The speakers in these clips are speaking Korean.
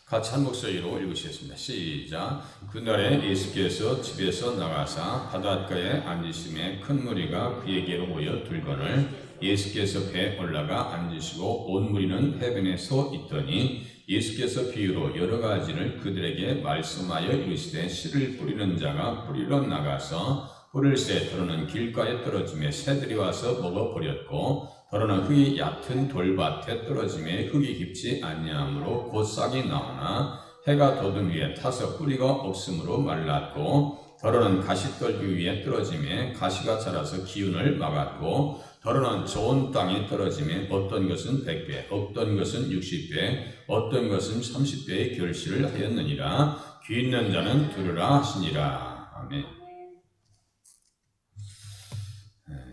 같이 한 목소리로 읽으시겠습니다. 시작. 그날에 예수께서 집에서 나가사 바닷가에 앉으심에 큰 무리가 그에게로 모여 들거늘 예수께서 배에 올라가 앉으시고 온 무리는 해변에 서 있더니 예수께서 비유로 여러 가지를 그들에게 말씀하여 이르시되 씨를 뿌리는 자가 뿌리러 나가서 뿌릴새 더러는 길가에 떨어짐에 새들이 와서 먹어버렸고 더러는 흙이 얕은 돌밭에 떨어짐에 흙이 깊지 아니하므로 곧 싹이 나오나 해가 돋은 위에 타서 뿌리가 없으므로 말랐고 더러는 가시떨기 위에 떨어짐에 가시가 자라서 기운을 막았고 더러는 좋은 땅에 떨어짐에 어떤 것은 100배, 어떤 것은 60배, 어떤 것은 30배의 결실을 하였느니라. 귀 있는 자는 들으라 하시니라. 아멘.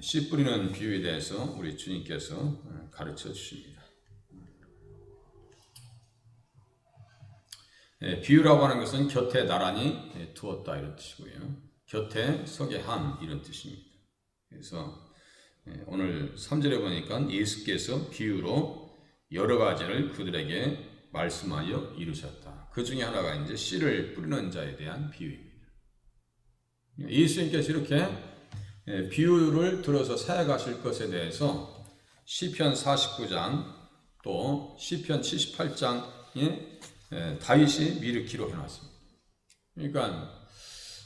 씨 뿌리는 비유에 대해서 우리 주님께서 가르쳐 주십니다. 비유라고 하는 것은 곁에 나란히 두었다 이런 뜻이고요. 곁에 서게 함 이런 뜻입니다. 그래서 오늘 3절에 보니까 예수께서 비유로 여러 가지를 그들에게 말씀하여 이루셨다. 그 중에 하나가 이제 씨를 뿌리는 자에 대한 비유입니다. 예수님께서 이렇게 비유를 들어서 사역하실 것에 대해서 시편 49장 또 시편 78장에 다윗이 미리 기록해놨습니다. 그러니까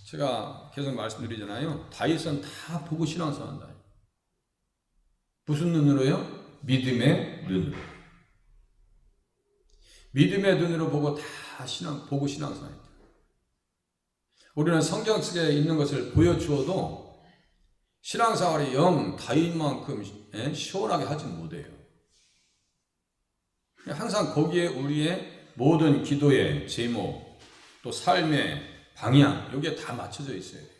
제가 계속 말씀드리잖아요. 다윗은 다 보고 신앙생활한다. 무슨 눈으로요? 믿음의 눈으로. 믿음의 눈으로 보고 다 보고 신앙생활한다. 우리는 성경 속에 있는 것을 보여주어도 신앙생활이 영 다윗만큼 시원하게 하지 못해요. 항상 거기에 우리의 모든 기도의 제목, 또 삶의 방향, 여기에 다 맞춰져 있어야 돼요.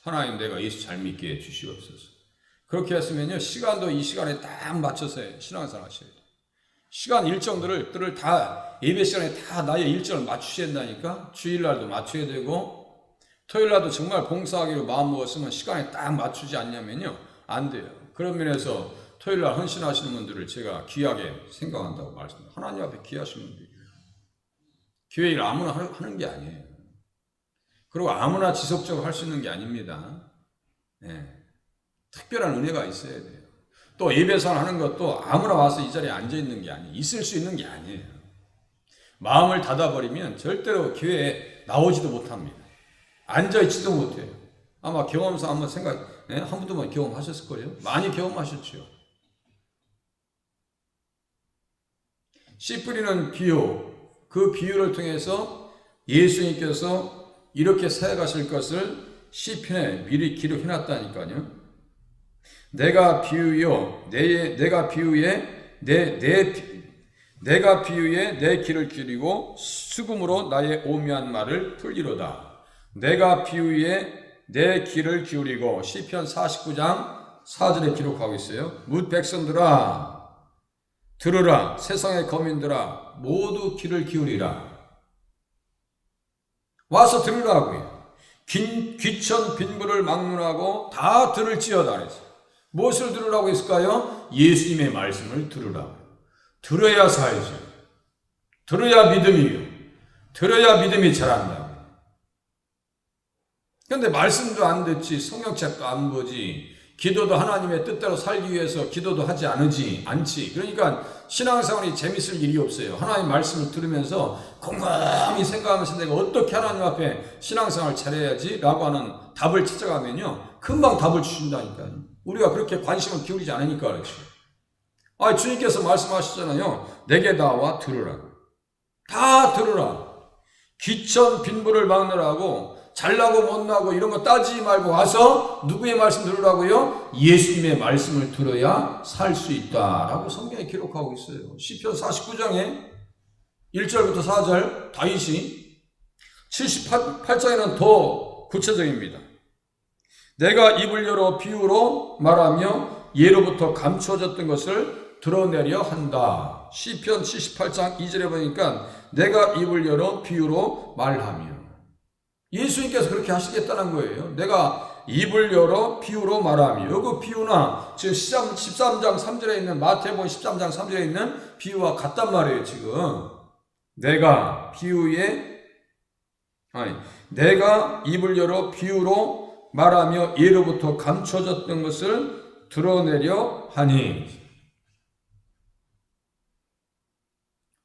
하나님 내가 예수 잘 믿게 해주시옵소서. 그렇게 했으면요, 시간도 이 시간에 딱 맞춰서 신앙생활 하셔야 돼요. 시간 일정들을 다, 예배 시간에 다 나의 일정을 맞추셔야 된다니까? 주일날도 맞춰야 되고, 토요일날도 정말 봉사하기로 마음먹었으면 시간에 딱 맞추지 않냐면요, 안 돼요. 그런 면에서 토요일날 헌신하시는 분들을 제가 귀하게 생각한다고 말씀드립니다. 하나님 앞에 귀하신 분들이에요. 교회 일 아무나 하는 게 아니에요. 그리고 아무나 지속적으로 할 수 있는 게 아닙니다. 특별한 은혜가 있어야 돼요. 또 예배상 하는 것도 아무나 와서 이 자리에 앉아 있는 게 아니에요. 있을 수 있는 게 아니에요. 마음을 닫아버리면 절대로 교회에 나오지도 못합니다. 앉아있지도 못해요. 아마 경험상 한번 한 분도 경험하셨을 거예요. 많이 경험하셨죠. 씨 뿌리는 비유, 그 비유를 통해서 예수님께서 이렇게 사역하실 것을 시편에 미리 기록해놨다니까요. 내가 비유에 내 길을 기리고 수금으로 나의 오묘한 말을 풀리로다. 내가 비유에 내 귀를 기울이고 시편 49장 4절에 기록하고 있어요. 뭇 백성들아 들으라, 세상의 거민들아 모두 귀를 기울이라. 와서 들으라고요. 귀천 빈부를 막론하고 다 들을지어다 그랬어요. 무엇을 들으라고 했을까요? 예수님의 말씀을 들으라고. 들어야 살죠. 들어야 믿음이요. 들어야 믿음이 자란다. 그런데 말씀도 안 듣지, 성경책도 안 보지, 기도도 하나님의 뜻대로 살기 위해서 기도도 하지 않지. 그러니까 신앙생활이 재밌을 일이 없어요. 하나님 말씀을 들으면서 곰곰이 생각하면서 내가 어떻게 하나님 앞에 신앙생활을 잘해야지 라고 하는 답을 찾아가면요, 금방 답을 주신다니까요. 우리가 그렇게 관심을 기울이지 않으니까 그렇죠. 주님께서 말씀하시잖아요. 내게 나와 들으라. 다 들으라. 귀천 빈부를 막느라고 잘나고 못나고 이런 거 따지지 말고 와서 누구의 말씀 들으라고요? 예수님의 말씀을 들어야 살 수 있다라고 성경에 기록하고 있어요. 시편 49장에 1절부터 4절 다윗이 78장에는 더 구체적입니다. 내가 입을 열어 비유로 말하며 예로부터 감추어졌던 것을 드러내려 한다. 시편 78장 2절에 보니까 내가 입을 열어 비유로 말하며, 예수님께서 그렇게 하시겠다는 거예요. 내가 입을 열어 비유로 말하며. 그 비유나 지금 13장 3절에 있는 마태복음 13장 3절에 있는 비유와 같단 말이에요. 지금 내가 입을 열어 비유로 말하며 예로부터 감춰졌던 것을 드러내려 하니.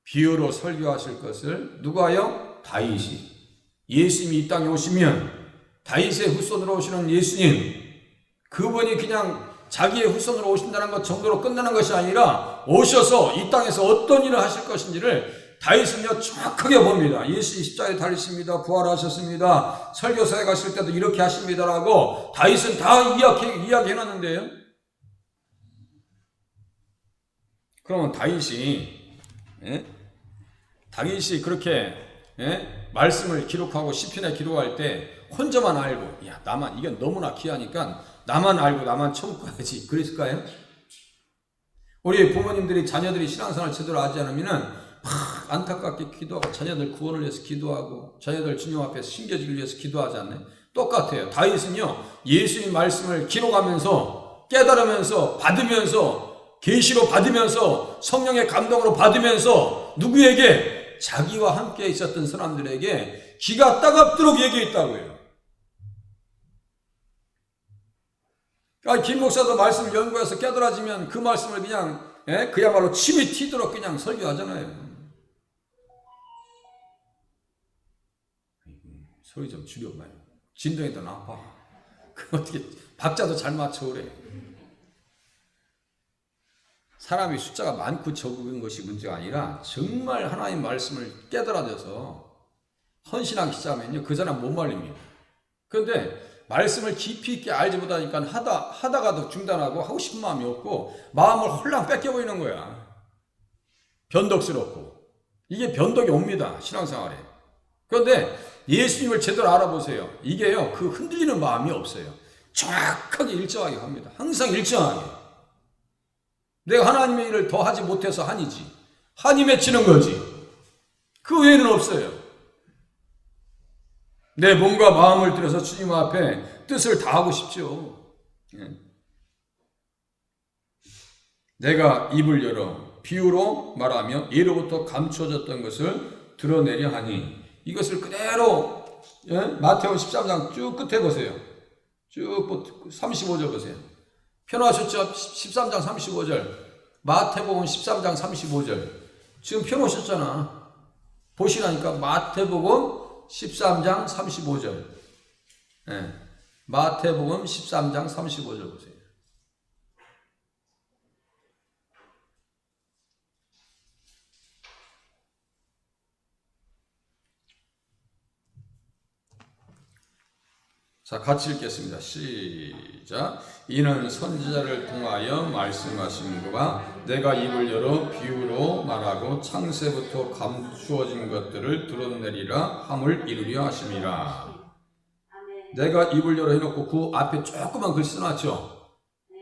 비유로 설교하실 것을 누가요? 다윗이. 예수님이 이 땅에 오시면 다윗의 후손으로 오시는 예수님, 그분이 그냥 자기의 후손으로 오신다는 것 정도로 끝나는 것이 아니라 오셔서 이 땅에서 어떤 일을 하실 것인지를 다윗은요 정확하게 봅니다. 예수님이 십자가에 달리십니다. 부활하셨습니다. 설교사에 가실 때도 이렇게 하십니다라고 다윗은 다 이야기해놨는데요. 그러면 다윗이 그렇게 말씀을 기록하고 시편에 기록할 때 혼자만 알고, 야 나만, 이게 너무나 귀하니까 나만 알고 나만 천국 가야지, 그랬을까요? 우리 부모님들이 자녀들이 신앙생활을 제대로 하지 않으면은 막 안타깝게 기도하고 자녀들 구원을 위해서 기도하고 자녀들 주님 앞에서 심겨지기 위해서 기도하지 않나요? 똑같아요. 다윗은요 예수님 말씀을 기록하면서 깨달으면서 받으면서 계시로 받으면서 성령의 감동으로 받으면서 누구에게? 자기와 함께 있었던 사람들에게 기가 따갑도록 얘기했다고요. 김 목사도 말씀을 연구해서 깨달아지면 그 말씀을 그냥 그야말로 침이 튀도록 그냥 설교하잖아요. 소리 좀 줄여봐요. 진동이 더 나빠. 그 어떻게 박자도 잘 맞춰 그래. 사람이 숫자가 많고 적은 것이 문제가 아니라 정말 하나님 말씀을 깨달아져서 헌신하기 시작하면요 그 사람 못 말립니다. 그런데 말씀을 깊이 있게 알지 못하니까 하다가도 중단하고 하고 싶은 마음이 없고 마음을 홀랑 뺏겨버리는 거야. 변덕스럽고. 이게 변덕이 옵니다. 신앙생활에. 그런데 예수님을 제대로 알아보세요. 이게요 그 흔들리는 마음이 없어요. 정확하게 일정하게 갑니다. 항상 일정하게. 내가 하나님의 일을 더 하지 못해서 한이지. 한이 맺히는 거지. 그 외에는 없어요. 내 몸과 마음을 들여서 주님 앞에 뜻을 다하고 싶죠. 내가 입을 열어 비유로 말하며 예로부터 감춰졌던 것을 드러내려 하니. 이것을 그대로 마태복음 13장 쭉 끝에 보세요. 쭉 35절 보세요. 펴놓으셨죠? 13장 35절. 마태복음 13장 35절. 지금 펴놓으셨잖아. 보시라니까. 마태복음 13장 35절. 마태복음 13장 35절 보세요. 자, 같이 읽겠습니다. 시작. 이는 선지자를 통하여 말씀하신 그가 내가 입을 열어 비유로 말하고 창세부터 감추어진 것들을 드러내리라 함을 이루려 하심이라. 내가 입을 열어 해놓고 그 앞에 조그만 글 써놨죠.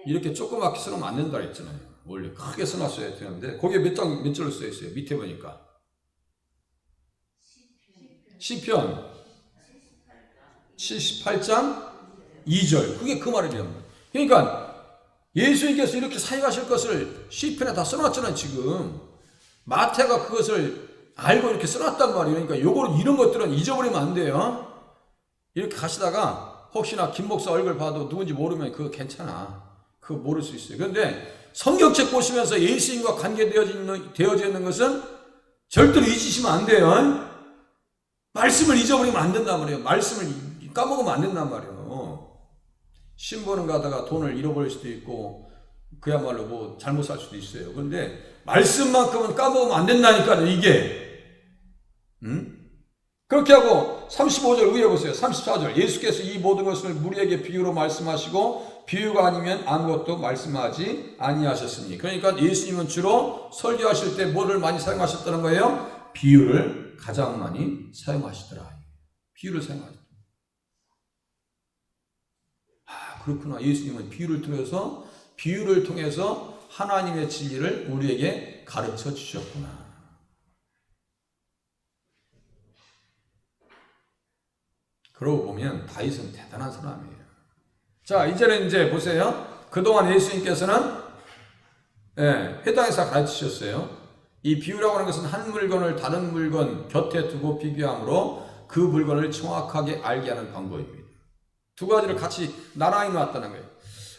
이렇게 조그맣게 써놓으면 안 된다 했잖아요. 원래 크게 써놨어야 되는데 거기에 몇 절로 써 있어요. 밑에 보니까 시편 78장 2절. 그게 그 말이에요. 그러니까 예수님께서 이렇게 사역하실 것을 시편에 다 써놨잖아요. 지금 마태가 그것을 알고 이렇게 써놨단 말이에요. 그러니까 이런 것들은 잊어버리면 안 돼요. 이렇게 가시다가 혹시나 김 목사 얼굴 봐도 누군지 모르면 그거 괜찮아. 그거 모를 수 있어요. 그런데 성경책 보시면서 예수님과 관계되어져 있는 것은 절대로 잊으시면 안 돼요. 말씀을 잊어버리면 안 된단 말이에요. 말씀을 까먹으면 안 된단 말이에요. 신보는 가다가 돈을 잃어버릴 수도 있고 그야말로 뭐 잘못 살 수도 있어요. 그런데 말씀만큼은 까먹으면 안 된다니까요. 이게 그렇게 하고 35절 위에 보세요. 34절. 예수께서 이 모든 것을 무리에게 비유로 말씀하시고 비유가 아니면 아무것도 말씀하지 아니하셨으니. 그러니까 예수님은 주로 설교하실 때 뭐를 많이 사용하셨다는 거예요? 비유를 가장 많이 사용하시더라. 비유를 사용하시더라. 그렇구나. 예수님은 비유를 통해서 하나님의 진리를 우리에게 가르쳐 주셨구나. 그러고 보면 다윗은 대단한 사람이에요. 자, 이제 보세요. 그동안 예수님께서는 회당에서 가르치셨어요. 이 비유라고 하는 것은 한 물건을 다른 물건 곁에 두고 비교함으로 그 물건을 정확하게 알게 하는 방법입니다. 두 가지를 같이 나란히 놨다는 거예요.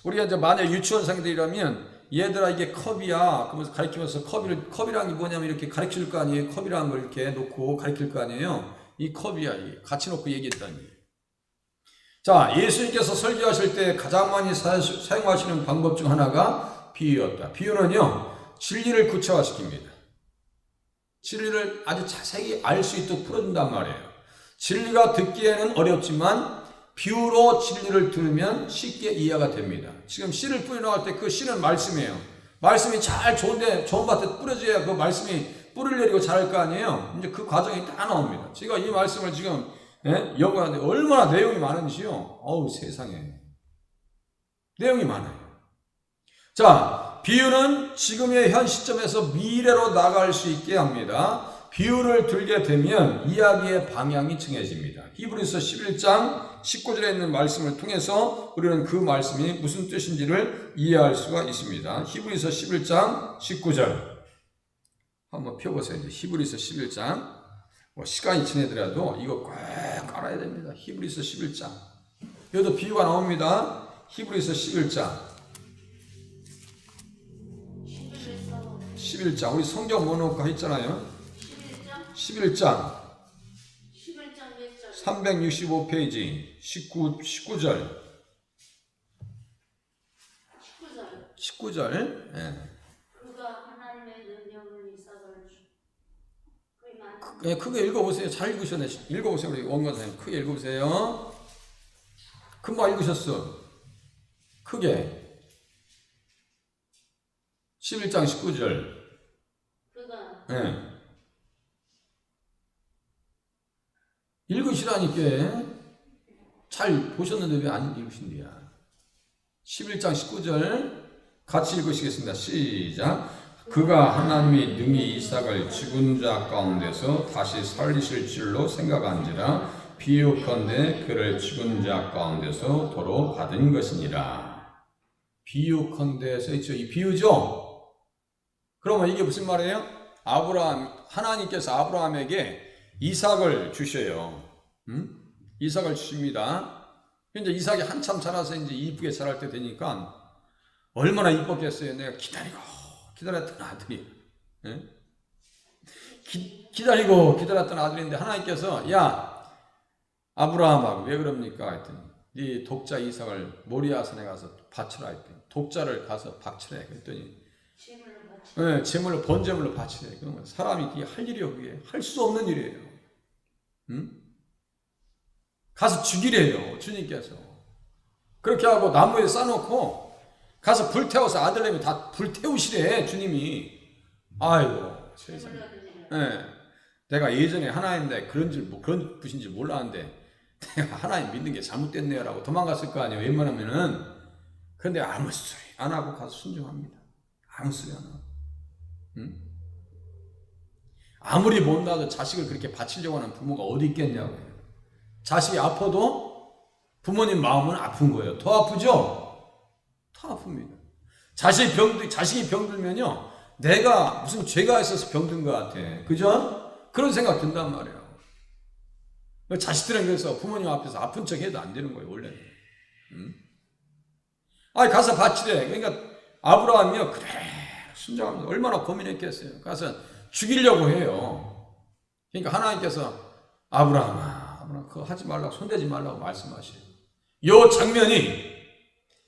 우리가 이제 만약 유치원생들이라면 얘들아 이게 컵이야 그러면서 가르치면서 컵이란 게 뭐냐면 이렇게 가르칠 거 아니에요. 컵이라는 걸 이렇게 놓고 가르칠 거 아니에요. 이 컵이야 이게 같이 놓고 얘기했다는 거예요. 자, 예수님께서 설교하실 때 가장 많이 사용하시는 방법 중 하나가 비유였다. 비유는요 진리를 구체화시킵니다. 진리를 아주 자세히 알 수 있도록 풀어준단 말이에요. 진리가 듣기에는 어렵지만 비유로 진리를 들으면 쉽게 이해가 됩니다. 지금 씨를 뿌려나갈 때 그 씨는 말씀이에요. 말씀이 잘 좋은 밭에 뿌려져야 그 말씀이 뿌리를 내리고 자랄 거 아니에요. 이제 그 과정이 다 나옵니다. 제가 이 말씀을 지금 연구하는데 얼마나 내용이 많은지요. 어우 세상에 내용이 많아요. 자, 비유는 지금의 현 시점에서 미래로 나갈 수 있게 합니다. 비유를 들게 되면 이야기의 방향이 정해집니다. 히브리서 11장 19절에 있는 말씀을 통해서 우리는 그 말씀이 무슨 뜻인지를 이해할 수가 있습니다. 히브리서 11장 19절 한번 펴보세요. 히브리서 11장 시간이 지내더라도 이거 꼭 알아야 됩니다. 히브리서 11장 여기도 비유가 나옵니다. 히브리서 11장 우리 성경 뭐 놓을까 했잖아요. 11장 365페이지 19절 19절 그가 하나님의 능력을 이삭을 크게 읽어보세요. 잘 읽으셨네. 읽어보세요. 우리 원관사님 크게 읽어보세요. 금방 읽으셨어. 크게 11장 19절 그가 읽으시라니까. 잘 보셨는데 왜 안 읽으신대야. 11장 19절 같이 읽으시겠습니다. 시작. 그가 하나님이 능히 이삭을 죽은 자 가운데서 다시 살리실 줄로 생각한지라 비유컨대 그를 죽은 자 가운데서 도로 받은 것이니라. 비유컨대에서 있죠. 이 비유죠. 그러면 이게 무슨 말이에요? 하나님께서 아브라함에게 이삭을 주셔요. 이삭을 주십니다. 이제 이삭이 한참 자라서 이제 이쁘게 자랄 때 되니까 얼마나 이뻤겠어요. 내가 기다렸던 아들이. 기다렸던 아들인데 하나님께서 야 아브라함하고 왜 그럽니까? 했더니 네 독자 이삭을 모리아산에 가서 바치라 했더니 독자를 가서 바치라 했더니 제물로 번제물로 바치래. 그러면 사람이 그게 할 일이요. 그게 할 수 없는 일이에요. 가서 죽이래요. 주님께서. 그렇게 하고 나무에 싸놓고 가서 불태워서 아들내미 다 불태우시래. 주님이. 아이고 세상에. 내가 예전에 하나님인데 그런 분인지 몰랐는데 내가 하나님 믿는 게 잘못됐네요 라고 도망갔을 거 아니에요. 웬만하면은. 그런데 아무 소리 안 하고 가서 순종합니다. 아무 소리 안 하고. 아무리 못나도 자식을 그렇게 바치려고 하는 부모가 어디 있겠냐고요. 자식이 아파도 부모님 마음은 아픈 거예요. 더 아프죠? 더 아픕니다. 자식이 병들면요, 내가 무슨 죄가 있어서 병든 것 같아. 그죠? 그런 생각 든단 말이에요. 자식들은 그래서 부모님 앞에서 아픈 척 해도 안 되는 거예요, 원래는. 가서 바치래. 그러니까 아브라함이요, 그래, 순종합니다. 얼마나 고민했겠어요. 가서 죽이려고 해요. 그러니까 하나님께서 아브라함아, 그거 하지 말라고, 손대지 말라고 말씀하셔요.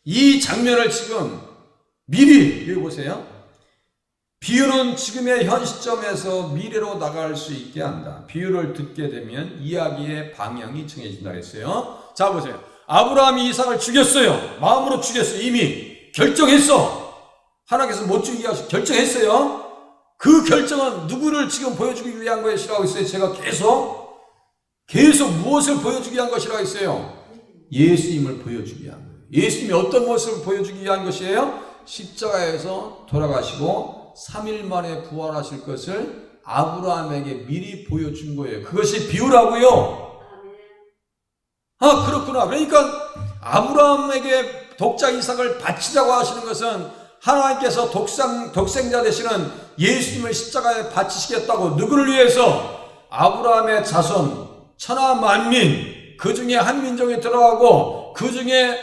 이 장면을 지금 미리 읽어보세요. 비유는 지금의 현 시점에서 미래로 나갈 수 있게 한다. 비유를 듣게 되면 이야기의 방향이 정해진다 그랬어요. 자, 보세요. 아브라함이 이삭을 죽였어요. 마음으로 죽였어요. 이미 결정했어. 하나님께서 못 죽이게 하시고 결정했어요. 그 결정은 누구를 지금 보여주기 위한 것이라고 했어요. 제가 계속 무엇을 보여주기 위한 것이라고 했어요? 예수님을 보여주기 위한 거예요. 예수님이 어떤 모습을 보여주기 위한 것이에요? 십자가에서 돌아가시고 3일 만에 부활하실 것을 아브라함에게 미리 보여준 거예요. 그것이 비유라고요. 그렇구나. 그러니까 아브라함에게 독자 이삭을 바치자고 하시는 것은 하나님께서 독생자 되시는 예수님을 십자가에 바치시겠다고 누구를 위해서? 아브라함의 자손 천하 만민 그 중에 한 민족이 들어가고 그 중에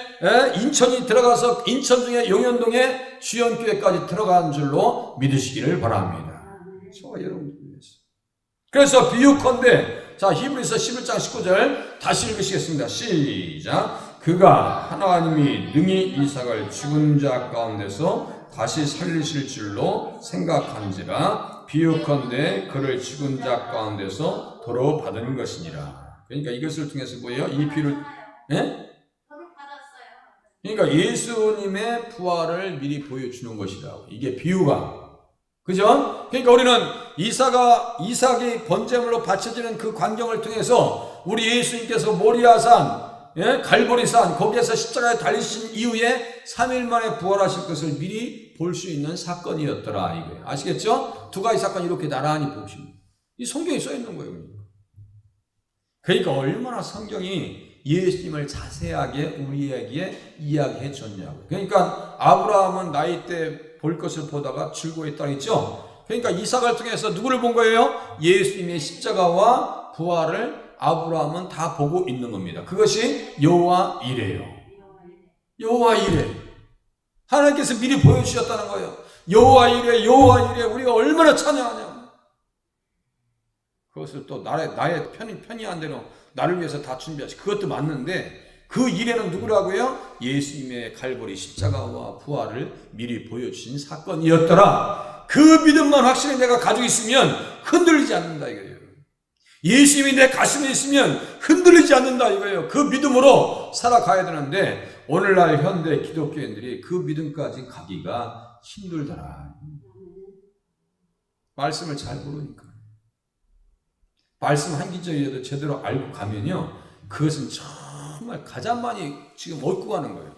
인천이 들어가서 인천 중에 용현동에 주연교회까지 들어간 줄로 믿으시기를 바랍니다. 저와 여러분들 위해서. 그래서 비유컨대 자 히브리서 11장 19절 다시 읽으시겠습니다. 시작. 그가 하나님이 능히 이삭을 죽은 자 가운데서 다시 살리실 줄로 생각한지라 비유컨대 그를 죽은 자 가운데서 도로 받은 것이니라. 그러니까 이것을 통해서 뭐예요? 이 비유를 그러니까 예수님의 부활을 미리 보여주는 것이라고. 이게 비유가. 그죠? 그러니까 우리는 이삭이 번제물로 바쳐지는 그 광경을 통해서 우리 예수님께서 모리아산 갈보리산 거기에서 십자가에 달리신 이후에 3일 만에 부활하실 것을 미리 볼 수 있는 사건이었더라. 이게 아시겠죠? 두 가지 사건이 이렇게 나란히 보십니다. 이 성경에 써 있는 거예요. 그러니까 얼마나 성경이 예수님을 자세하게 우리에게 이야기해 줬냐고. 그러니까 아브라함은 나이 때 볼 것을 보다가 즐거워했다 했죠. 그러니까 이삭을 통해서 누구를 본 거예요? 예수님의 십자가와 부활을 아브라함은 다 보고 있는 겁니다. 그것이 여호와 이레요. 여호와 이레. 하나님께서 미리 보여주셨다는 거예요. 여호와 이레, 여호와 이레. 우리가 얼마나 찬양하냐. 그것을 또 나의 편이한 대로 나를 위해서 다 준비하시. 그것도 맞는데 그 이레는 누구라고요? 예수님의 갈보리 십자가와 부활을 미리 보여주신 사건이었더라. 그 믿음만 확실히 내가 가지고 있으면 흔들리지 않는다 이거예요. 예수님이 내 가슴에 있으면 흔들리지 않는다 이거예요. 그 믿음으로 살아가야 되는데 오늘날 현대 기독교인들이 그 믿음까지 가기가 힘들더라. 말씀을 잘 모르니까. 말씀 한 기절이라도 제대로 알고 가면요. 그것은 정말 가장 많이 지금 얻고 가는 거예요.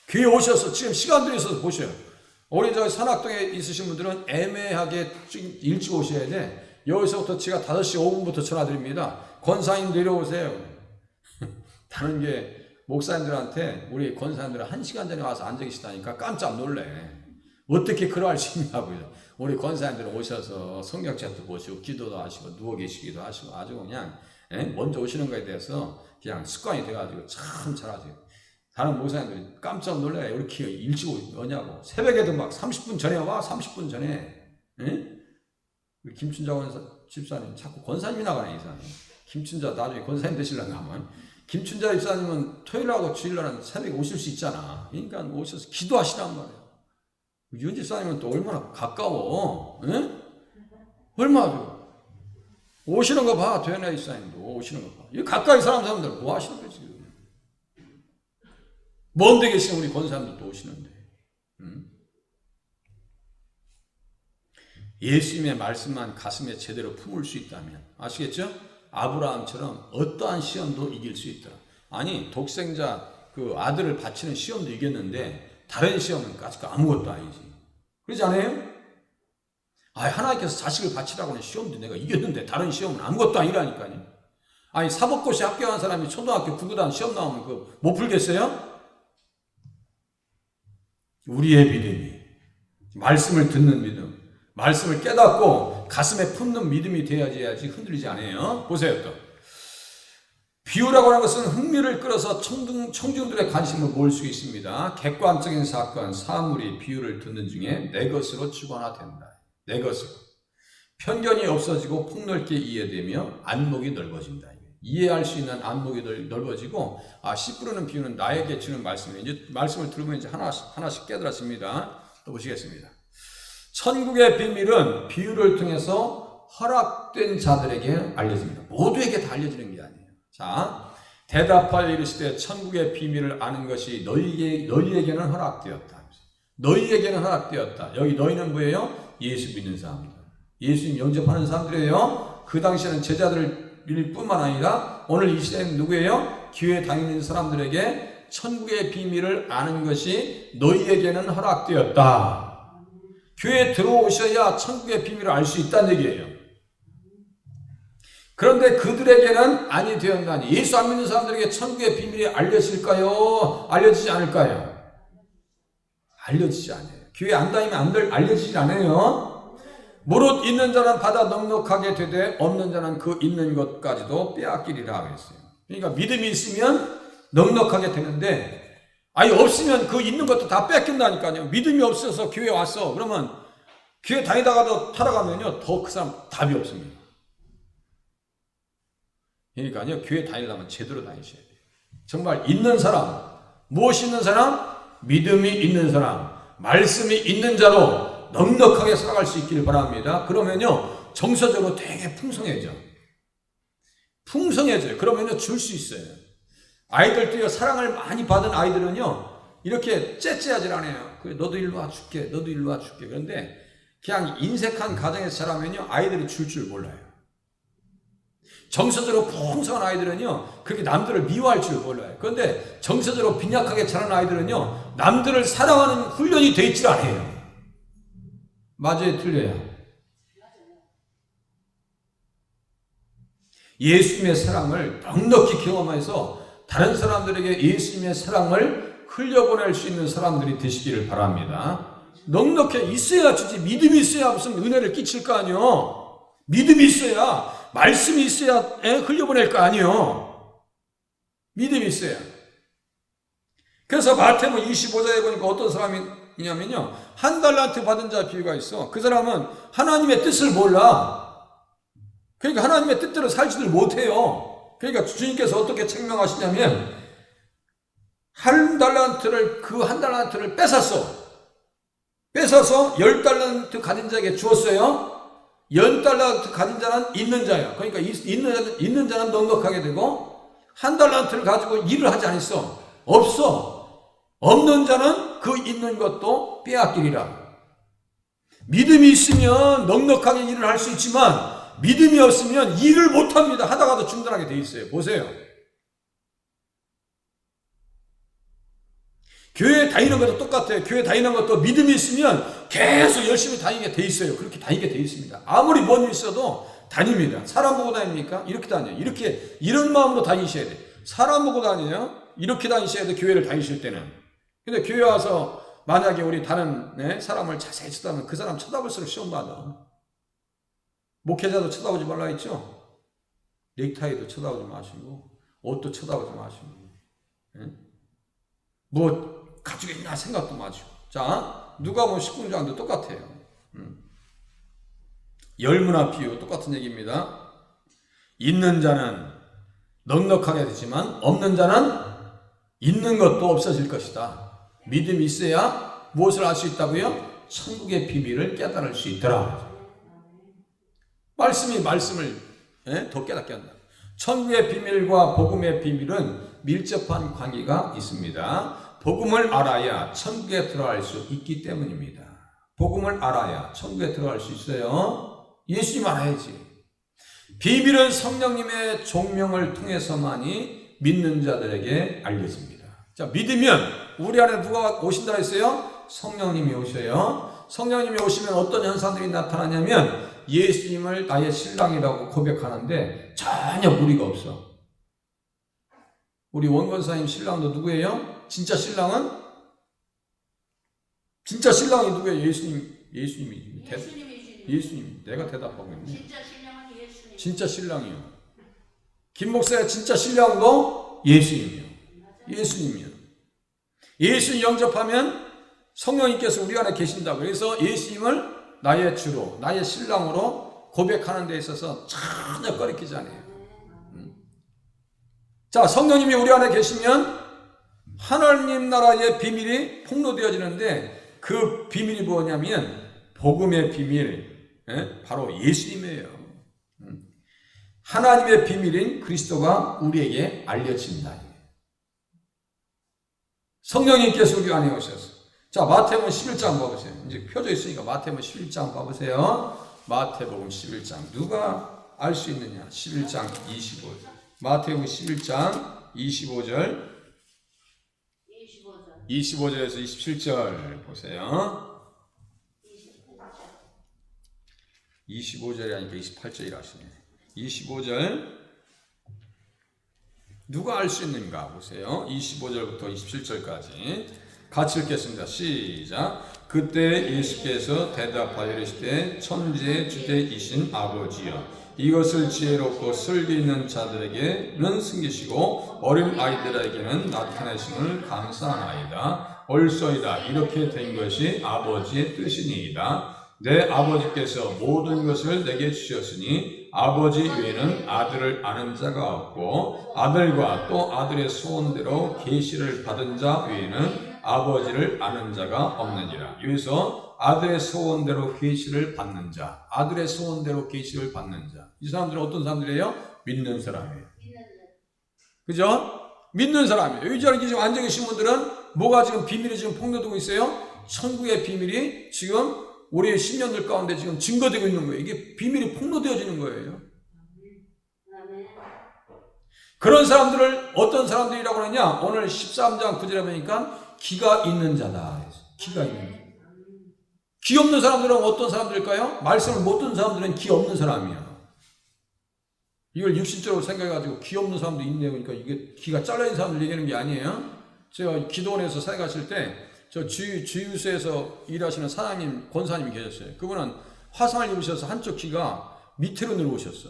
교회 오셔서 지금 시간 들여서 보셔요. 우리 저 산악동에 있으신 분들은 애매하게 일찍 오셔야 돼. 여기서부터 제가 5시 5분부터 전화드립니다. 권사님 내려오세요. 다른 게 목사님들한테 우리 권사님들은 1시간 전에 와서 앉아 계시다니까 깜짝 놀래. 어떻게 그럴 수 있냐고요. 우리 권사님들은 오셔서 성경책도 보시고 기도도 하시고 누워 계시기도 하시고 아주 그냥 먼저 오시는 거에 대해서 그냥 습관이 돼가지고 참 잘하세요. 다른 목사님들이 깜짝 놀라요. 이렇게 일찍 오냐고. 새벽에도 막 30분 전에 와. 30분 전에. 김춘자 집사님 자꾸 권사님이 나가네. 이 사람이. 김춘자 나중에 권사님 되시려나 하면 김춘자 집사님은 토요일하고 주일날은 새벽에 오실 수 있잖아. 그러니까 오셔서 기도하시란 말이야. 윤 집사님은 또 얼마나 가까워. 얼마나 오시는 거 봐. 도현아 집사님도 오시는 거 봐. 이 가까이 사람들 뭐 하시는 거지? 먼데 계신 우리 권사님들도 오시는데. 예수님의 말씀만 가슴에 제대로 품을 수 있다면 아시겠죠? 아브라함처럼 어떠한 시험도 이길 수 있다. 아니 독생자 그 아들을 바치는 시험도 이겼는데 다른 시험은 아직 아무것도 아니지. 그러지 않아요? 하나님께서 자식을 바치라고 하는 시험도 내가 이겼는데 다른 시험은 아무것도 아니라니까요. 아니 사법고시 합격한 사람이 초등학교 구구단 시험 나오면 그거 못 풀겠어요? 우리의 믿음이 말씀을 듣는 믿음, 말씀을 깨닫고 가슴에 품는 믿음이 돼야지 흔들리지 않아요. 보세요 또. 비유라고 하는 것은 흥미를 끌어서 청중들의 관심을 모을 수 있습니다. 객관적인 사건, 사물이 비유를 듣는 중에 내 것으로 주관화된다. 내 것으로. 편견이 없어지고 폭넓게 이해되며 안목이 넓어진다. 이해할 수 있는 안목이 넓어지고 씨 뿌리는 비유는 나에게 주는 말씀이에요. 이제 말씀을 들으면 이제 하나씩 깨달았습니다. 또 보시겠습니다. 천국의 비밀은 비유를 통해서 허락된 자들에게 알려집니다. 모두에게 다 알려지는 게 아니에요. 자, 대답하여 이르시되 천국의 비밀을 아는 것이 너희에게는 허락되었다. 너희에게는 허락되었다. 여기 너희는 뭐예요? 예수 믿는 사람들. 예수님 영접하는 사람들이에요. 그 당시에는 제자들일 뿐만 아니라 오늘 이 시대는 누구예요? 교회 다니는 사람들에게 천국의 비밀을 아는 것이 너희에게는 허락되었다. 교회에 들어오셔야 천국의 비밀을 알 수 있다는 얘기예요. 그런데 그들에게는 아니 되었나니 예수 안 믿는 사람들에게 천국의 비밀이 알려질까요? 알려지지 않을까요? 알려지지 않아요. 교회 안 다니면 알려지질 않아요. 무릇 있는 자는 받아 넉넉하게 되되 없는 자는 그 있는 것까지도 빼앗기리라 그랬어요. 그러니까 믿음이 있으면 넉넉하게 되는데 아니 없으면 그 있는 것도 다 뺏긴다니까요. 믿음이 없어서 교회 왔어. 그러면 교회 다니다가도 타락하면요 더 그 사람 답이 없습니다. 그러니까요 교회 다니다면 제대로 다니셔야 돼요. 정말 있는 사람, 무엇이 있는 사람? 믿음이 있는 사람, 말씀이 있는 자로 넉넉하게 살아갈 수 있기를 바랍니다. 그러면요 정서적으로 되게 풍성해져요. 그러면요 줄 수 있어요. 아이들도요 사랑을 많이 받은 아이들은요 이렇게 째째하질 않아요. 그래 너도 일로 와 줄게, 너도 일로 와 줄게. 그런데 그냥 인색한 가정에서 자라면요 아이들이 줄 줄 몰라요. 정서적으로 풍성한 아이들은요 그렇게 남들을 미워할 줄 몰라요. 그런데 정서적으로 빈약하게 자란 아이들은요 남들을 사랑하는 훈련이 돼 있질 않아요. 맞아요, 틀려요? 예수님의 사랑을 넉넉히 경험해서 다른 사람들에게 예수님의 사랑을 흘려보낼 수 있는 사람들이 되시기를 바랍니다. 넉넉히 있어야 주지. 믿음이 있어야 무슨 은혜를 끼칠 거 아니요. 믿음이 있어야, 말씀이 있어야 흘려보낼 거 아니요. 믿음이 있어야. 그래서 마태복음 25장에 보니까 어떤 사람이냐면요, 한 달란트 받은 자 비유가 있어. 그 사람은 하나님의 뜻을 몰라. 그러니까 하나님의 뜻대로 살지를 못해요. 그러니까 주님께서 어떻게 책명하시냐면 한 달란트를 뺏어서 10달란트 가진 자에게 주었어요. 10달란트 가진 자는 있는 자예요. 그러니까 있는 자는 넉넉하게 되고 한 달란트를 가지고 일을 하지 않았어. 없어. 없는 자는 그 있는 것도 빼앗기리라. 믿음이 있으면 넉넉하게 일을 할 수 있지만 믿음이 없으면 일을 못합니다. 하다가도 중단하게 돼 있어요. 보세요. 교회 다니는 것도 똑같아요. 교회 다니는 것도 믿음이 있으면 계속 열심히 다니게 돼 있어요. 그렇게 다니게 돼 있습니다. 아무리 뭔 일 있어도 다닙니다. 사람 보고 다닙니까? 이렇게 다녀요. 이런 마음으로 다니셔야 돼요. 사람 보고 다녀요. 이렇게 다니셔야 돼요. 교회를 다니실 때는. 근데 교회 와서 만약에 우리 다른 사람을 자세히 쳐다보면 그 사람 쳐다볼수록 시험 받아. 목회자도 쳐다보지 말라 했죠? 넥타이도 쳐다보지 마시고 옷도 쳐다보지 마시고 뭐 가지고 있나 생각도 마시고. 자, 누가복음 19장도 똑같아요. 열무나 비유 똑같은 얘기입니다. 있는 자는 넉넉하게 되지만 없는 자는 있는 것도 없어질 것이다. 믿음이 있어야 무엇을 알 수 있다고요? 천국의 비밀을 깨달을 수 있더라. 말씀을 더 깨닫게 한다. 천국의 비밀과 복음의 비밀은 밀접한 관계가 있습니다. 복음을 알아야 천국에 들어갈 수 있기 때문입니다. 복음을 알아야 천국에 들어갈 수 있어요. 예수님 알아야지. 비밀은 성령님의 종명을 통해서만이 믿는 자들에게 알려집니다. 자, 믿으면 우리 안에 누가 오신다 했어요? 성령님이 오셔요. 성령님이 오시면 어떤 현상들이 나타나냐면 예수님을 나의 신랑이라고 고백하는데 전혀 무리가 없어. 우리 원건사님 신랑도 누구예요? 진짜 신랑이 누구예요? 예수님이. 예수님. 내가 대답하고 있네. 진짜 신랑이요. 김 목사의 진짜 신랑도 예수님이요. 예수님 영접하면 성령님께서 우리 안에 계신다. 그래서 예수님을 나의 주로, 나의 신랑으로 고백하는 데 있어서 전혀 꺼리끼지 않아요. 자, 성령님이 우리 안에 계시면 하나님 나라의 비밀이 폭로되어지는데 그 비밀이 뭐냐면 복음의 비밀, 바로 예수님이에요. 하나님의 비밀인 그리스도가 우리에게 알려진다. 성령님께서 우리 안에 오셔서. 자, 마태복음 11장 봐보세요. 이제 펴져 있으니까 마태복음 11장 봐보세요. 마태복음 11장. 누가 알 수 있느냐? 11장 25절. 마태복음 11장 25절. 25절에서 27절 보세요. 25절이 아니까 28절이라 하시네. 25절. 누가 알 수 있는가 보세요. 25절부터 27절까지. 같이 읽겠습니다. 시작. 그때 예수께서 대답하여 이르시되 천지의 주제이신 아버지여, 이것을 지혜롭고 슬기 있는 자들에게는 숨기시고 어린 아이들에게는 나타내심을 감사하나이다. 옳소이다. 이렇게 된 것이 아버지의 뜻이니이다. 내 아버지께서 모든 것을 내게 주셨으니 아버지 외에는 아들을 아는 자가 없고 아들과 또 아들의 소원대로 계시를 받은 자 외에는 아버지를 아는 자가 없느니라. 여기서 아들의 소원대로 계시를 받는 자, 아들의 소원대로 계시를 받는 자, 이 사람들은 어떤 사람들이에요? 믿는 사람이에요. 그죠? 믿는 사람이에요. 여기 지금 앉아 계신 분들은 뭐가 지금 비밀이 지금 폭로되고 있어요? 천국의 비밀이 지금 우리의 신년들 가운데 지금 증거되고 있는 거예요. 이게 비밀이 폭로되어지는 거예요. 그런 사람들을 어떤 사람들이라고 하느냐? 오늘 13장 9절에 보니까 기가 있는 자다. 기가 있는 자. 기 없는 사람들은 어떤 사람들일까요? 말씀을 못 듣는 사람들은 기 없는 사람이야. 이걸 육신적으로 생각해가지고 기 없는 사람도 있네요. 그러니까 이게 기가 잘려있는 사람들 얘기하는 게 아니에요. 제가 기도원에서 사역하실 때 저 주유소에서 일하시는 사장님, 권사님이 계셨어요. 그분은 화상을 입으셔서 한쪽 귀가 밑으로 내려오셨어.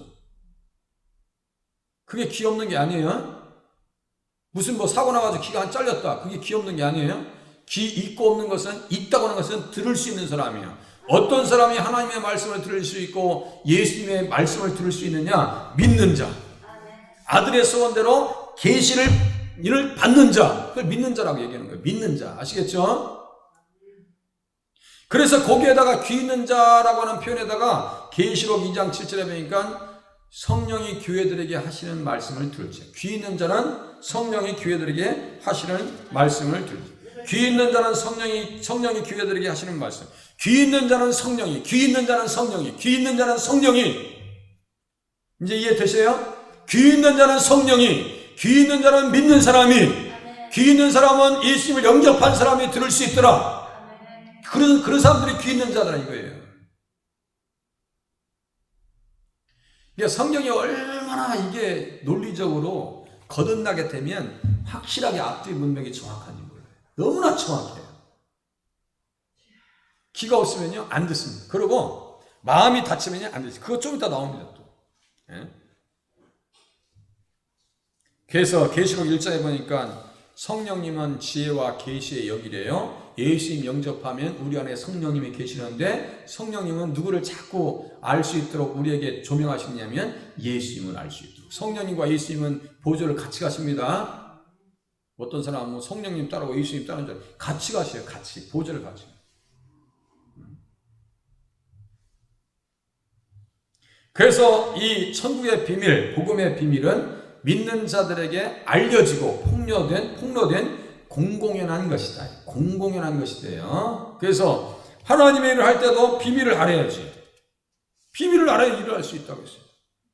그게 기 없는 게 아니에요. 무슨 뭐 사고 나가지고 귀가 잘렸다. 그게 기 없는 게 아니에요. 기 있고 없는 것은, 있다고 하는 것은 들을 수 있는 사람이에요. 어떤 사람이 하나님의 말씀을 들을 수 있고 예수님의 말씀을 들을 수 있느냐? 믿는 자. 아들의 소원대로 계시를 받는 자. 그걸 믿는 자라고 얘기하는 거예요. 믿는 자. 아시겠죠? 그래서 거기에다가 귀 있는 자라고 하는 표현에다가 계시록 2장 7절에 보니까 성령이 교회들에게 하시는 말씀을 들을지. 귀 있는 자는 성령이 교회들에게 하시는 말씀을 들을지. 귀 있는 자는 성령이 교회들에게 하시는 말씀. 귀 있는 자는 성령이, 귀 있는 자는 성령이, 귀 있는 자는 성령이. 이제 이해되세요? 귀 있는 자는 성령이, 귀 있는 자는 믿는 사람이, 귀 있는 사람은 예수님을 영접한 사람이 들을 수 있더라. 그런 사람들이 귀 있는 자다 이거예요. 그러니까 성령이 얼마나 이게 논리적으로 거듭나게 되면 확실하게 앞뒤 문맥이 정확한지 몰라요. 너무나 정확해요. 귀가 없으면요 안 듣습니다. 그리고 마음이 닫히면요 안 듣습니다. 그거 좀 이따 나옵니다 또. 예? 그래서 계시록 1장에 보니까 성령님은 지혜와 계시의 영이래요. 예수님 영접하면 우리 안에 성령님이 계시는데 성령님은 누구를 자꾸 알 수 있도록 우리에게 조명하시냐면 예수님을 알 수 있도록. 성령님과 예수님은 보좌를 같이 가십니다. 어떤 사람은 성령님 따라오고 예수님 따르는 줄 같이 가셔요. 같이 보좌를 같이. 그래서 이 천국의 비밀, 복음의 비밀은 믿는 자들에게 알려지고 폭로된 공공연한 것이다. 공공연한 것이대요. 그래서 하나님의 일을 할 때도 비밀을 알아야지. 비밀을 알아야 일을 할 수 있다고 했어요.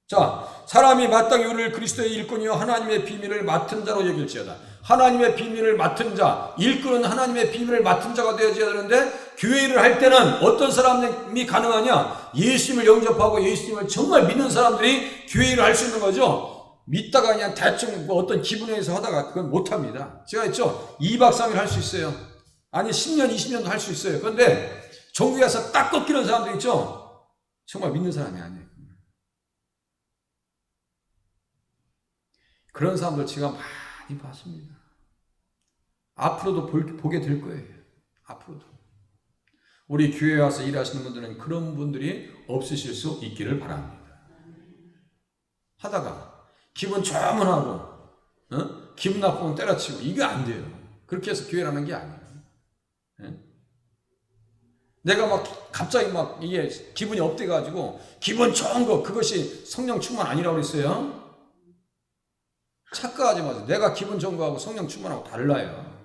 자, 사람이 마땅히 우리를 그리스도의 일꾼이요 하나님의 비밀을 맡은 자로 여길지어다. 하나님의 비밀을 맡은 자, 일꾼은 하나님의 비밀을 맡은 자가 되어져야 되는데 교회 일을 할 때는 어떤 사람이 가능하냐? 예수님을 영접하고 예수님을 정말 믿는 사람들이 교회 일을 할 수 있는 거죠. 믿다가 그냥 대충 뭐 어떤 기분에서 하다가 그건 못합니다. 제가 했죠. 2박 3일 할 수 있어요. 아니 10년 20년도 할 수 있어요. 그런데 종교에 가서 딱 꺾이는 사람들 있죠. 정말 믿는 사람이 아니에요. 그런 사람들 제가 많이 봤습니다. 앞으로도 보게 될 거예요. 앞으로도. 우리 교회에 와서 일하시는 분들은 그런 분들이 없으실 수 있기를 바랍니다. 하다가 기분 좋으면 하고 기분 나쁘면 때려치고 이게 안 돼요. 그렇게 해서 교회라는 게 아니에요. 내가 막 갑자기 막 이게 기분이 업돼가지고 기분 좋은 거 그것이 성령 충만 아니라고 그랬어요. 착각하지 마세요. 내가 기분 좋은 거하고 성령 충만하고 달라요.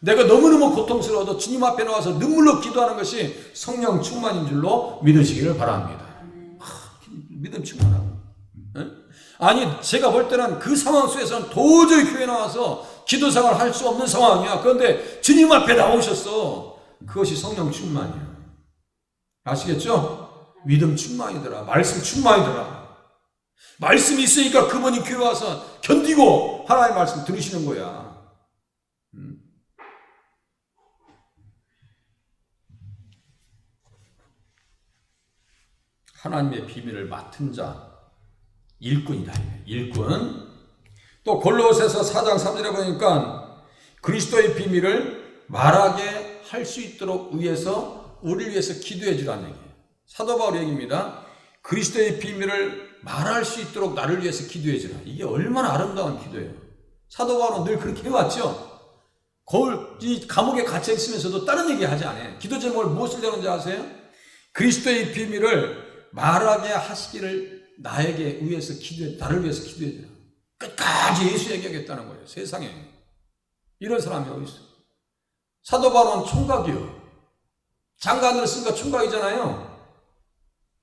내가 너무너무 고통스러워도 주님 앞에 나와서 눈물로 기도하는 것이 성령 충만인 줄로 믿으시기를 바랍니다. 믿음 충만하고. 아니 제가 볼 때는 그 상황 속에서는 도저히 교회 나와서 기도 생활을 할 수 없는 상황이야. 그런데 주님 앞에 나오셨어. 그것이 성령 충만이야. 아시겠죠? 믿음 충만이더라. 말씀 충만이더라. 말씀이 있으니까 그분이 교회 와서 견디고 하나님의 말씀 들으시는 거야. 하나님의 비밀을 맡은 자, 일꾼이다. 일꾼. 또 골로새서 4장 3절에 보니까 그리스도의 비밀을 말하게 할 수 있도록 위해서 우리를 위해서 기도해 주라는 얘기예요. 사도 바울 얘기입니다. 그리스도의 비밀을 말할 수 있도록 나를 위해서 기도해 주라. 이게 얼마나 아름다운 기도예요. 사도 바울은 늘 그렇게 해왔죠. 이 감옥에 갇혀 있으면서도 다른 얘기 하지 않아요. 기도 제목을 무엇을 내는지 아세요? 그리스도의 비밀을 말하게 하시기를 나에게 위해서 나를 위해서 기도해 주라. 끝까지 예수 얘기하겠다는 거예요. 세상에 이런 사람이 어디 있어요? 사도 바울은 총각이요. 장관을 쓰니까 총각이잖아요.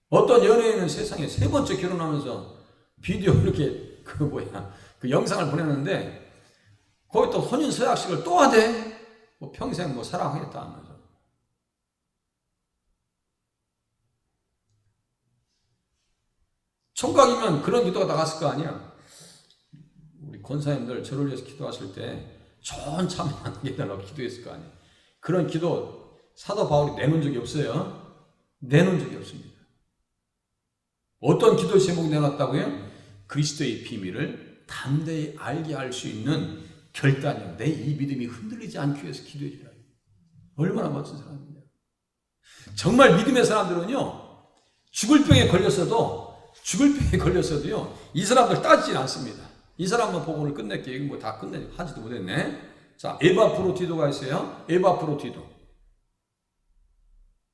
어떤 연예인은 세상에 3번째 결혼하면서 비디오 이렇게 그 영상을 보냈는데 거기 또 혼인 서약식을 또 하대. 평생 사랑하겠다 하면서. 총각이면 그런 기도가 나갔을 거 아니야. 우리 권사님들 저를 위해서 기도하실 때 좋은 참여하는 게 달라고 기도했을 거 아니에요. 그런 기도 사도 바울이 내놓은 적이 없어요. 내놓은 적이 없습니다. 어떤 기도 제목 내놨다고요? 그리스도의 비밀을 담대히 알게 할 수 있는 결단이요. 내 이 믿음이 흔들리지 않기 위해서 기도해 주라. 얼마나 멋진 사람이냐. 정말 믿음의 사람들은요, 죽을 병에 걸렸어도요, 이 사람들 따지진 않습니다. 이 사람만 보고 오늘 끝낼게. 이거 다 하지도 못했네. 자, 에바프로디도가 있어요. 에바프로디도.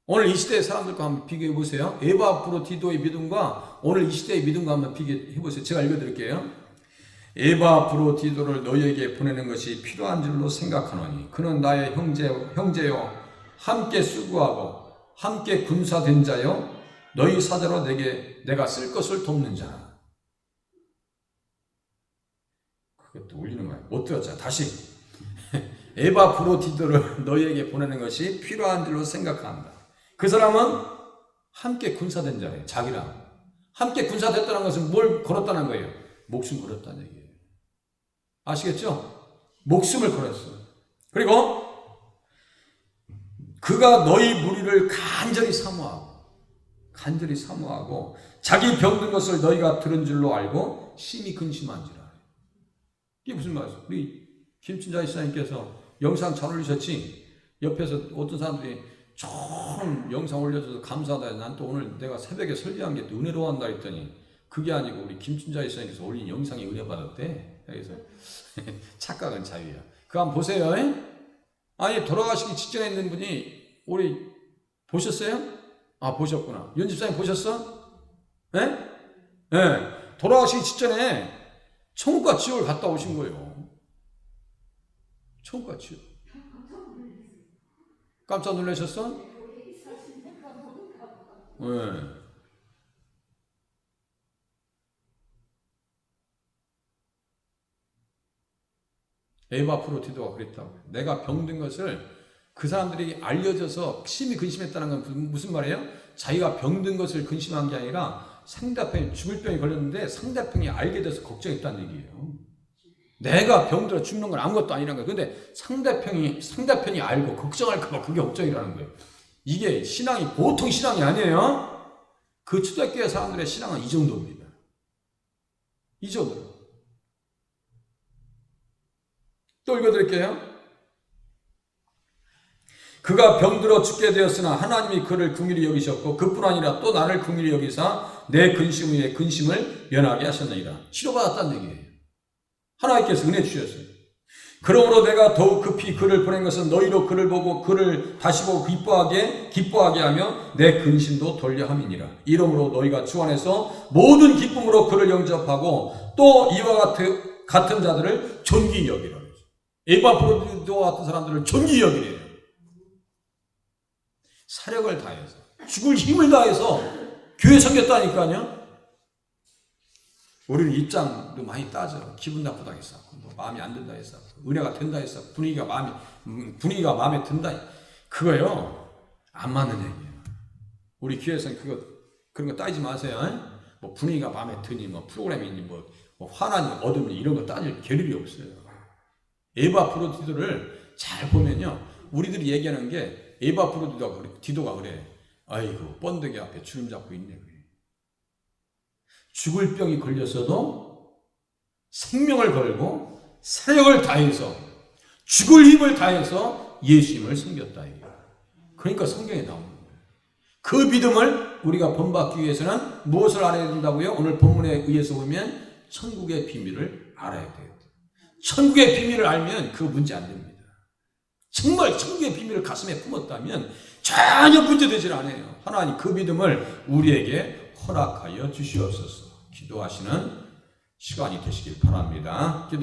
오늘 이 시대의 사람들과 한번 비교해 보세요. 에바프로디도의 믿음과 오늘 이 시대의 믿음과 한번 비교해 보세요. 제가 읽어드릴게요. 에바프로디도를 너희에게 보내는 것이 필요한 줄로 생각하노니 그는 나의 형제요 함께 수고하고 함께 군사된 자요 너희 사자로 내가 쓸 것을 돕는 자라. 그것도 울리는 거야. 못 들었잖아. 다시. 에바프로디도를 너희에게 보내는 것이 필요한 줄로 생각한다. 그 사람은 함께 군사된 자예요. 자기랑 함께 군사됐다는 것은 뭘 걸었다는 거예요? 목숨 걸었다는 얘기예요. 아시겠죠? 목숨을 걸었어요. 그리고 그가 너희 무리를 간절히 사모하고 자기 병든 것을 너희가 들은 줄로 알고 심히 근심한지라. 이게 무슨 말이에요? 우리 김춘자 이사님께서 영상 잘 올리셨지? 옆에서 어떤 사람들이 좋은 영상 올려줘서 감사하다. 난 또 오늘 내가 새벽에 설교한 게 또 은혜로워한다 했더니 그게 아니고 우리 김춘자 이사님께서 올린 영상이 은혜받았대. 그래서 착각은 자유야. 그거 한번 보세요. 아니 돌아가시기 직전에 있는 분이 우리 보셨어요? 아 보셨구나. 연집사님 보셨어? 네? 네. 돌아가시기 직전에 천국과 지옥을 갔다 오신 거예요. 천국과 지옥. 깜짝 놀라셨어? 네. 에바프로디도가 그랬다고. 내가 병든 것을 그 사람들이 알려져서 심히 근심했다는 건 무슨 말이에요? 자기가 병든 것을 근심한 게 아니라 상대편이 죽을 병이 걸렸는데 상대편이 알게 돼서 걱정했다는 얘기예요. 내가 병들어 죽는 건 아무것도 아니라는 거예요. 근데 상대편이 알고 걱정할까봐 그게 걱정이라는 거예요. 이게 신앙이 보통 신앙이 아니에요. 그 초대교회 사람들의 신앙은 이 정도입니다. 이 정도로. 또 읽어드릴게요. 그가 병들어 죽게 되었으나 하나님이 그를 긍휼히 여기셨고 그뿐 아니라 또 나를 긍휼히 여기사 내 근심 위에 근심을 면하게 하셨느니라. 치료받았다는 얘기예요. 하나님께서 은혜 주셨어요. 그러므로 내가 더욱 급히 그를 보낸 것은 너희로 그를 보고 그를 다시 보고 기뻐하게 하며 내 근심도 돌려 함이니라. 이러므로 너희가 주 안에서 모든 기쁨으로 그를 영접하고 또 이와 같은 자들을 존귀히 여기라. 에바프로디도 같은 사람들을 존귀히 여기래요. 사력을 다해서 죽을 힘을 다해서 교회 섬겼다니까요. 우리는 입장도 많이 따져. 기분 나쁘다 했어. 마음이 안 든다 했어. 은혜가 된다 했어. 분위기가 마음에 든다. 그거요 안 맞는 얘기예요. 우리 교회에서는 그런 거 따지지 마세요. 뭐 분위기가 마음에 드니 뭐 프로그램이니 뭐 화나니 어둠니 이런 거 따질 겨를이 없어요. 에바프로디도를 잘 보면요, 우리들이 얘기하는 게 에바프로디도가 그래. 아이고 번데기 앞에 주름 잡고 있네. 죽을 병이 걸렸어도 생명을 걸고 사력을 다해서 죽을 힘을 다해서 예수님을 섬겼다. 그러니까 성경에 나오는 거예요. 그 믿음을 우리가 본받기 위해서는 무엇을 알아야 된다고요? 오늘 본문에 의해서 보면 천국의 비밀을 알아야 돼요. 천국의 비밀을 알면 그 문제 안 됩니다. 정말 천국의 비밀을 가슴에 품었다면 전혀 문제되질 않아요. 하나님 그 믿음을 우리에게 허락하여 주시옵소서. 기도하시는 시간이 되시길 바랍니다. 기도.